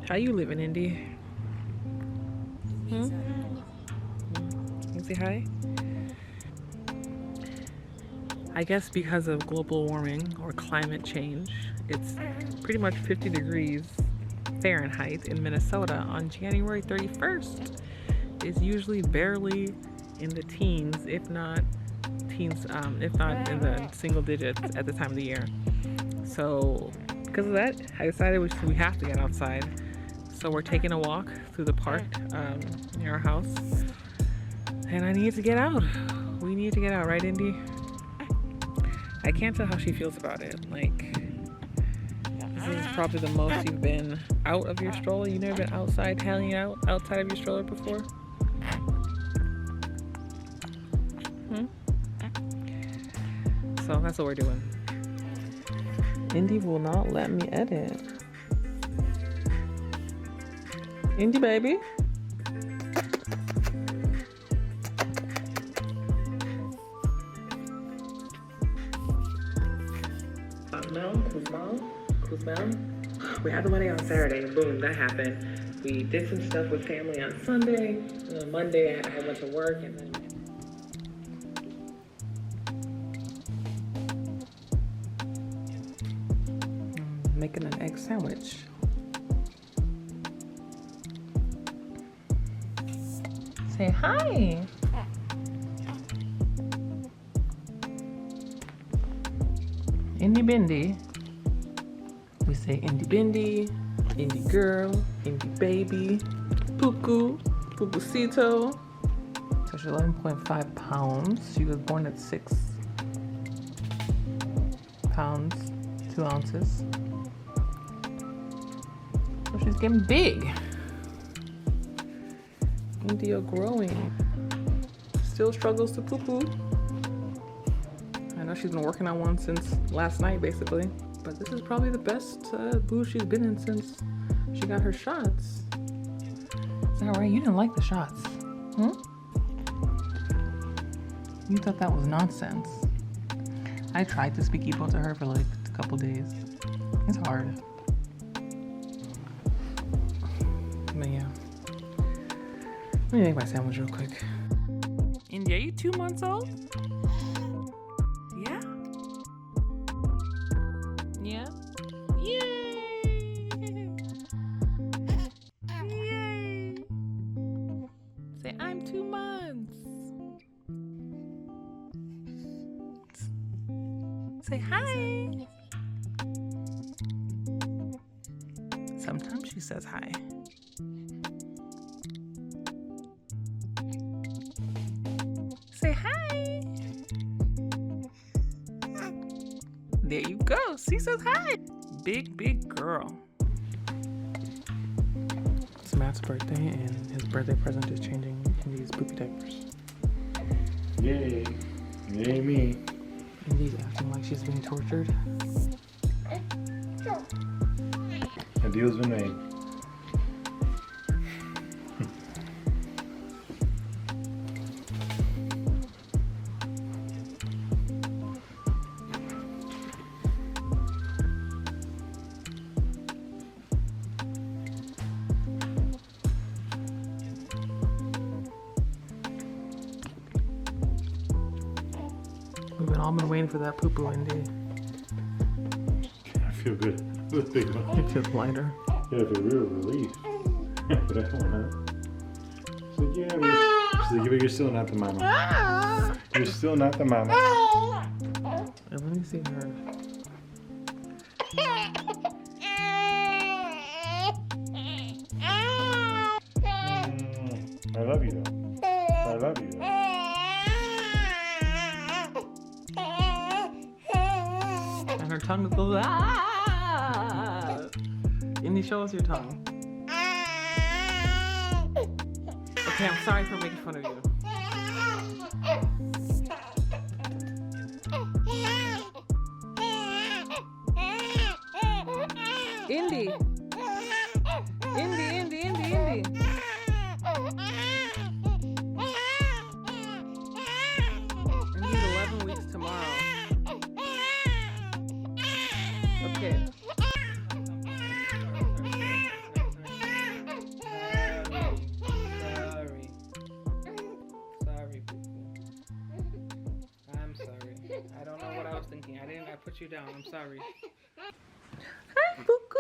How you living, Indy? Hmm? You say hi? I guess because of global warming or climate change, it's pretty much 50 degrees Fahrenheit in Minnesota on January 31st. It's usually barely in the teens, if not in the single digits at the time of the year. So because of that, I decided we have to get outside. So we're taking a walk through the park near our house, and I need to get out. We need to get out, right, Indy? I can't tell how she feels about it. Like, this is probably the most you've been out of your stroller. You've never been outside, hanging out outside of your stroller before? So that's what we're doing. Indy will not let me edit. Indy, baby. Kuzman. We had the wedding on Saturday. Boom, that happened. We did some stuff with family on Sunday. And on Monday, I went to work, and then making an egg sandwich. Say hi. Indy Bindi. We say Indy Bindi, Indy girl, Indy baby, Puku, Pupucito. So she's 11.5 pounds. She was born at 6 pounds, 2 ounces. So she's getting big. India growing. Still struggles to poo-poo. I know she's been working on one since last night, basically. But this is probably the best boo she's been in since she got her shots. Is that right? You didn't like the shots. You thought that was nonsense. I tried to speak Igbo to her for like a couple days. It's hard. But yeah. Let me make my sandwich real quick. Indy, are you 2 months old? Yeah? Yeah? Yay! Yay! Say, I'm 2 months. Say hi. Sometimes she says hi. Say hi. There you go. She says hi. Big girl. It's Matt's birthday, and his birthday present is changing Indy's poopy diapers. Yay. Yay me. Indy's acting like she's being tortured. A deal's been made. We've all been waiting for that poo-poo, Indy. I feel good. It feels lighter. Yeah, I feel real relief. But I don't know. She's like, yeah, but you're still not the mama. You're still not the mama. Let me see her. I love you though. I love you though. And her tongue goes, ah! Indy, show us your tongue. Okay, I'm sorry for making fun of you. Indy! Indy! Indy's 11 weeks tomorrow. Okay. put you down. I'm sorry. Hi, Buku.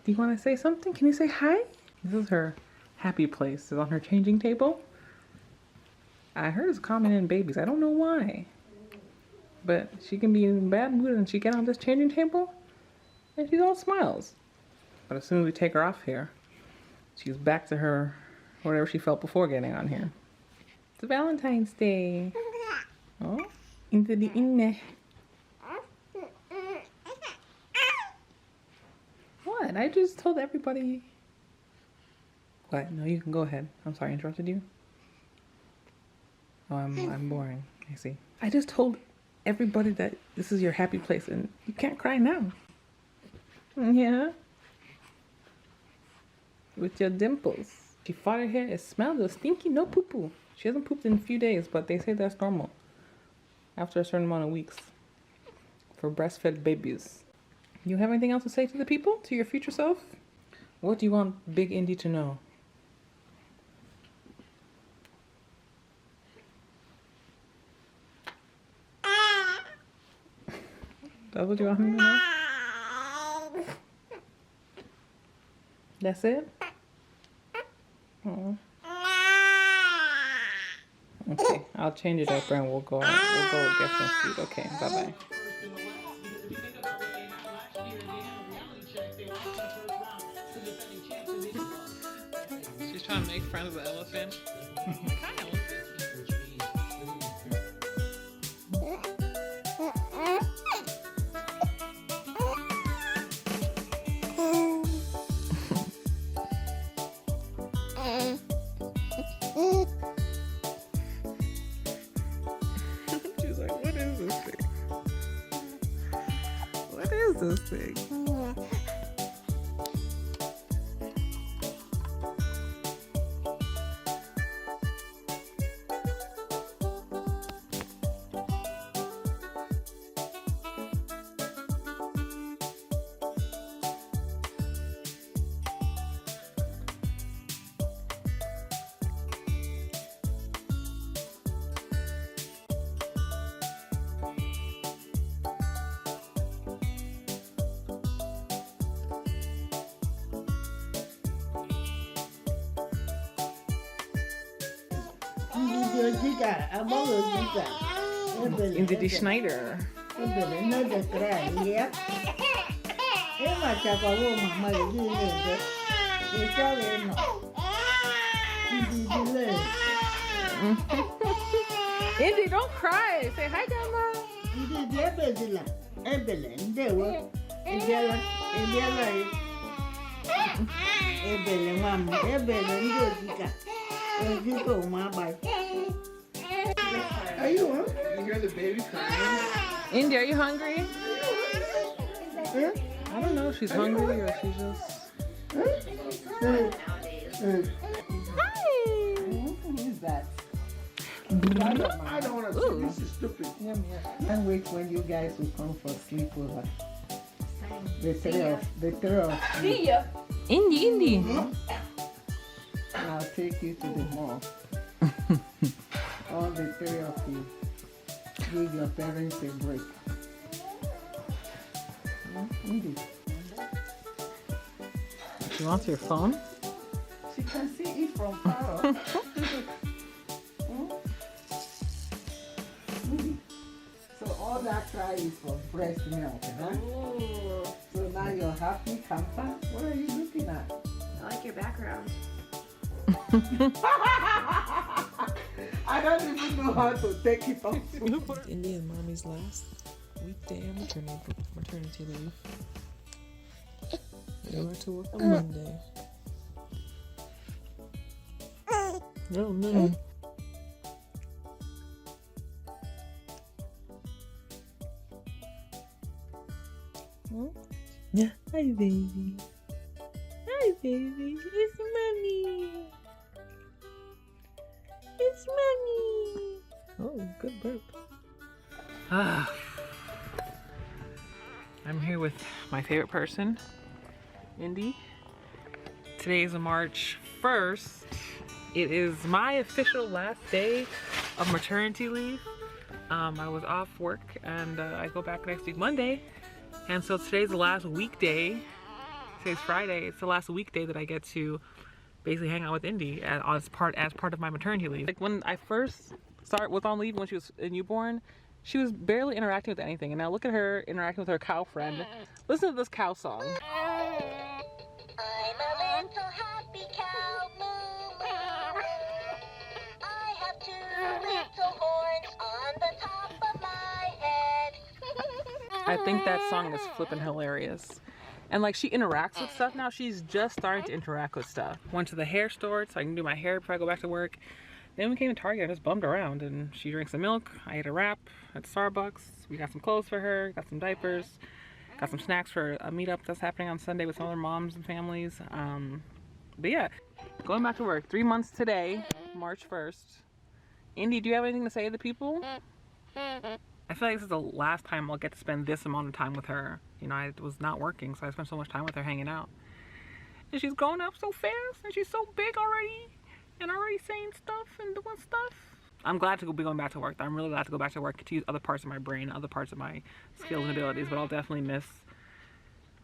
Do you want to say something? Can you say hi? This is her happy place. It's on her changing table. I heard it's common in babies. I don't know why. But she can be in a bad mood and she get on this changing table and she's all smiles. But as soon as we take her off here, she's back to her whatever she felt before getting on here. It's Valentine's Day. Oh, into the inne. What? I just told everybody. What? No, you can go ahead. I'm sorry, I interrupted you. Oh, I'm boring. I see. I just told everybody that this is your happy place and you can't cry now. Yeah. With your dimples. She fought her hair. It smelled so stinky. No poo poo. She hasn't pooped in a few days, but they say that's normal after a certain amount of weeks for breastfed babies. You have anything else to say to the people? To your future self? What do you want Big Indy to know? That's what you want him to know? That's it? Oh. Okay, I'll change it up and we'll go get some food. Okay, bye-bye. She's trying to make friends with the elephant. Hi, elephant. She's like, what is this thing? What is this thing? Into the Schneider. Indy, don't cry. Say hi, Grandma. Are you hungry? You hear the baby crying? Indy, are you hungry? I don't know if she's hungry or she's just... Hi! Who's that? I don't want to see. This is stupid. Can't wait when you guys will come for sleepover. The three of you. Indy. I'll take you to the mall. All the three of you. Give your parents a break. Indy. She wants your phone? She can see it from far off. So all that cry is for breast milk, huh? Ooh, So now you're happy, camper? What are you looking at? I like your background. I don't even know how to take it off. Indy and Mommy's last weekday of maternity leave. They were to work on Monday. Oh no. Yeah, hi baby. Hi baby, it's mommy. It's mommy. Oh, good burp. I'm here with my favorite person, Indy. Today is March 1st. It is my official last day of maternity leave. I was off work and I go back next week Monday. And so today's the last weekday. Today's Friday. It's the last weekday that I get to basically hang out with Indy as part of my maternity leave. Like when I first was on leave when she was a newborn, she was barely interacting with anything. And now look at her interacting with her cow friend. Listen to this cow song. I'm a little happy cow, moo, moo, moo. I have 2 little horns on the top of my head. I think that song is flippin' hilarious. And like she interacts with stuff now. She's just starting to interact with stuff. Went to the hair store so I can do my hair before I go back to work. Then we came to Target and just bummed around and she drinks some milk. I ate a wrap at Starbucks. We got some clothes for her, got some diapers, got some snacks for a meetup that's happening on Sunday with some other moms and families. But yeah, going back to work. 3 months today, March 1st. Indy, do you have anything to say to the people? I feel like this is the last time I'll get to spend this amount of time with her. You know, I was not working, so I spent so much time with her hanging out. And she's growing up so fast, and she's so big already, and already saying stuff and doing stuff. I'm glad to be going back to work. I'm really glad to go back to work to use other parts of my brain, other parts of my skills and abilities, but I'll definitely miss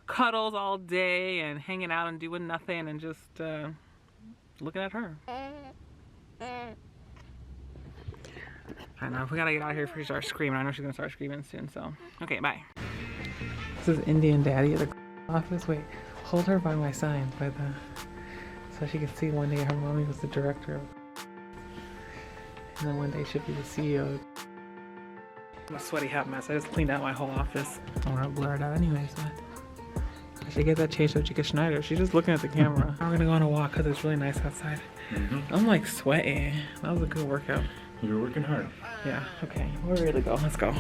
cuddles all day and hanging out and doing nothing and just looking at her. I know, we gotta get out of here before she starts screaming. I know she's gonna start screaming soon, so. Okay, bye. This is Indian Daddy at the office. Wait, hold her by my sign, so she can see one day her mommy was the director of, and then one day she'll be the CEO. I'm a sweaty hot mess. I just cleaned out my whole office. I wanna blur it out anyways, but I should get that changed so Chica Schneider. She's just looking at the camera. We're gonna go on a walk because it's really nice outside. I'm like sweaty. That was a good workout. You're working hard. Yeah, okay, we're ready to go. Let's go.